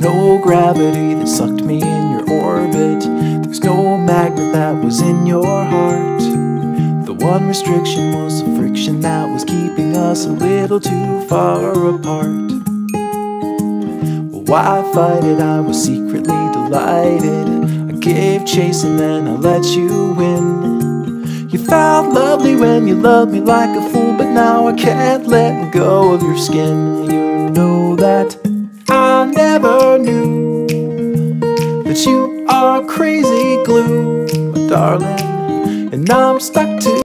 no gravity that sucked me in your orbit. There's no magnet that was in your heart. The one restriction was the friction that was keeping us a little too far apart. Well, why fight it? I was secretly delighted. I gave chase and then I let you win. You felt lovely when you loved me like a fool, but now I can't let go of your skin. You know that I never knew that you are crazy glue, my darling, and I'm stuck to